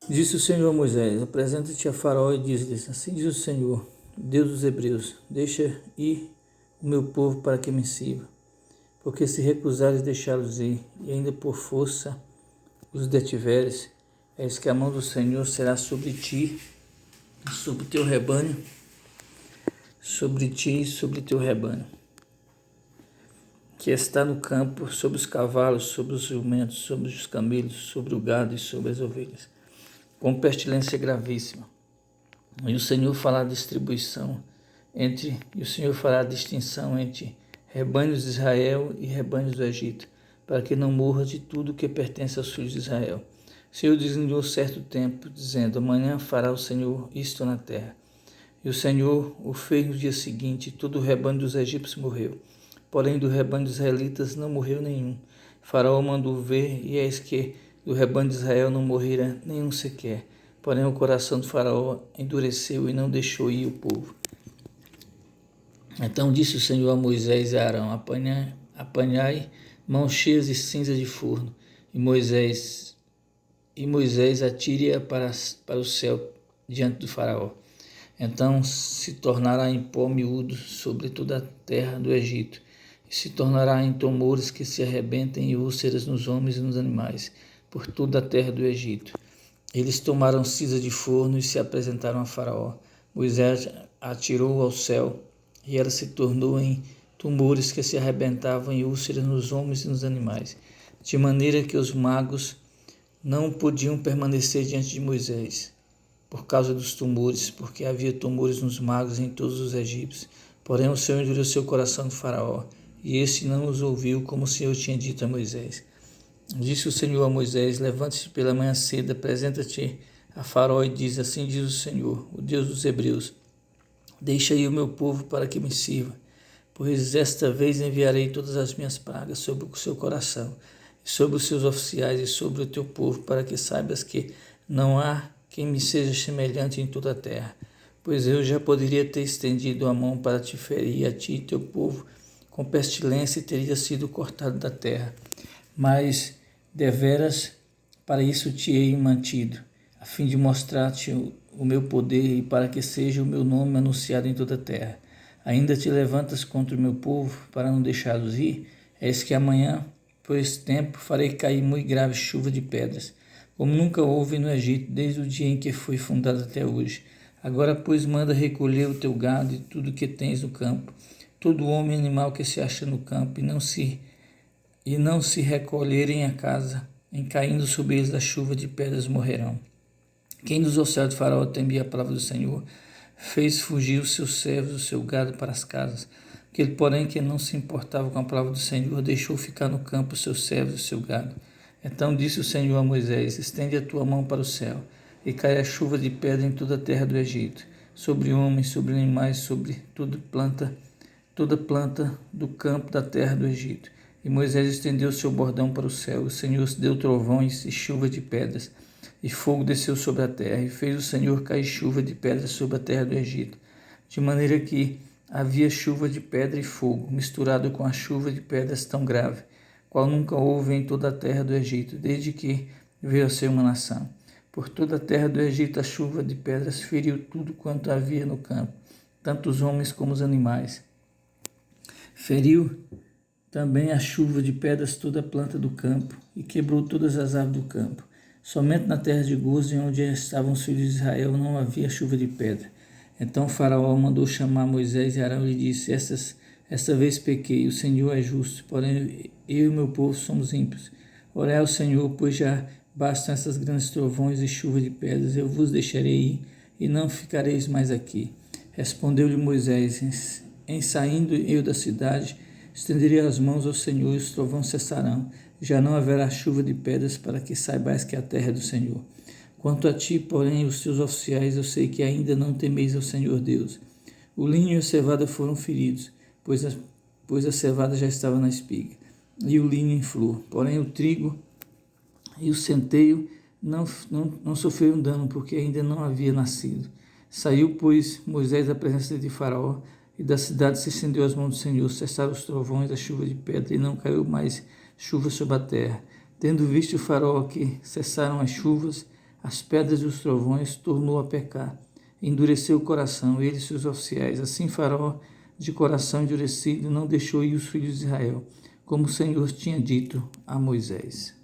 Disse o Senhor a Moisés: apresenta-te a Faraó e diz-lhe: assim diz o Senhor, Deus dos Hebreus: deixa ir o meu povo para que me sirva. Porque se recusares deixá-los ir, e ainda por força os detiveres, eis que a mão do Senhor será sobre ti, sobre o teu rebanho, sobre ti e sobre o teu rebanho, que está no campo, sobre os cavalos, sobre os jumentos, sobre os camelos, sobre o gado e sobre as ovelhas, com pestilência gravíssima. E o Senhor fará distinção entre rebanhos de Israel e rebanhos do Egito, para que não morra de tudo que pertence aos filhos de Israel. O Senhor designou certo tempo, dizendo: amanhã fará o Senhor isto na terra. E o Senhor o fez no dia seguinte, e todo o rebanho dos egípcios morreu. Porém, do rebanho dos israelitas não morreu nenhum. Faraó mandou ver, e eis que do rebanho de Israel não morrera nenhum sequer. Porém, o coração do Faraó endureceu e não deixou ir o povo. Então disse o Senhor a Moisés e a Arão: apanhai mãos cheias de cinza de forno, e Moisés atire-a para o céu diante do Faraó. Então se tornará em pó miúdo sobre toda a terra do Egito, e se tornará em tumores que se arrebentem e úlceras nos homens e nos animais, por toda a terra do Egito. Eles tomaram cinza de forno e se apresentaram a Faraó. Moisés a atirou ao céu, e ela se tornou em tumores que se arrebentavam em úlceras nos homens e nos animais, de maneira que os magos não podiam permanecer diante de Moisés, por causa dos tumores, porque havia tumores nos magos em todos os egípcios. Porém o Senhor endureceu o coração de Faraó, e este não os ouviu, como o Senhor tinha dito a Moisés. Disse o Senhor a Moisés: levante-te pela manhã cedo, apresenta-te a Faraó e diz: assim diz o Senhor, o Deus dos Hebreus: deixa aí o meu povo para que me sirva, pois esta vez enviarei todas as minhas pragas sobre o seu coração, e sobre os seus oficiais, e sobre o teu povo, para que saibas que não há quem me seja semelhante em toda a terra. Pois eu já poderia ter estendido a mão para te ferir, a ti e teu povo, com pestilência, e teria sido cortado da terra. Mas, deveras, para isso te hei mantido, a fim de mostrar-te o meu poder e para que seja o meu nome anunciado em toda a terra. Ainda te levantas contra o meu povo para não deixá-los ir? Eis que amanhã, por esse tempo, farei cair muito grave chuva de pedras, como nunca houve no Egito, desde o dia em que foi fundado até hoje. Agora, pois, manda recolher o teu gado e tudo que tens no campo, todo homem e animal que se acha no campo, e não se recolherem a casa, em caindo sobre eles a chuva de pedras morrerão. Quem dos oficiais de Faraó temia a palavra do Senhor, fez fugir os seus servos, o seu gado para as casas. Aquele, porém, que não se importava com a palavra do Senhor, deixou ficar no campo os seus servos e o seu gado. Então disse o Senhor a Moisés: estende a tua mão para o céu, e cai a chuva de pedra em toda a terra do Egito, sobre homens, sobre animais, sobre toda planta do campo da terra do Egito. E Moisés estendeu seu bordão para o céu. O Senhor deu trovões e chuva de pedras, e fogo desceu sobre a terra, e fez o Senhor cair chuva de pedras sobre a terra do Egito, de maneira que havia chuva de pedra e fogo, misturado com a chuva de pedras tão grave, qual nunca houve em toda a terra do Egito, desde que veio a ser uma nação. Por toda a terra do Egito a chuva de pedras feriu tudo quanto havia no campo, tanto os homens como os animais. Feriu também a chuva de pedras toda a planta do campo, e quebrou todas as árvores do campo. Somente na terra de Gozem, onde estavam os filhos de Israel, não havia chuva de pedra. Então Faraó mandou chamar Moisés e Arão e lhe disse: esta vez pequei, o Senhor é justo, porém eu e meu povo somos ímpios. Orai ao Senhor, pois já bastam essas grandes trovões e chuva de pedras, eu vos deixarei ir, e não ficareis mais aqui. Respondeu-lhe Moisés: em saindo eu da cidade, estenderei as mãos ao Senhor, e os trovões cessarão. Já não haverá chuva de pedras, para que saibais que a terra é do Senhor. Quanto a ti, porém, os teus oficiais, eu sei que ainda não temeis ao Senhor Deus. O linho e a cevada foram feridos, pois a cevada já estava na espiga, e o linho em flor. Porém o trigo e o centeio não sofreram dano, porque ainda não havia nascido. Saiu, pois, Moisés da presença de Faraó, e da cidade se estendeu as mãos do Senhor, cessaram os trovões, a chuva de pedra, e não caiu mais chuva sobre a terra. Tendo visto o Faraó que cessaram as chuvas, as pedras e os trovões tornou a pecar. Endureceu o coração, ele e seus oficiais. Assim Faraó, de coração endurecido, não deixou ir os filhos de Israel, como o Senhor tinha dito a Moisés.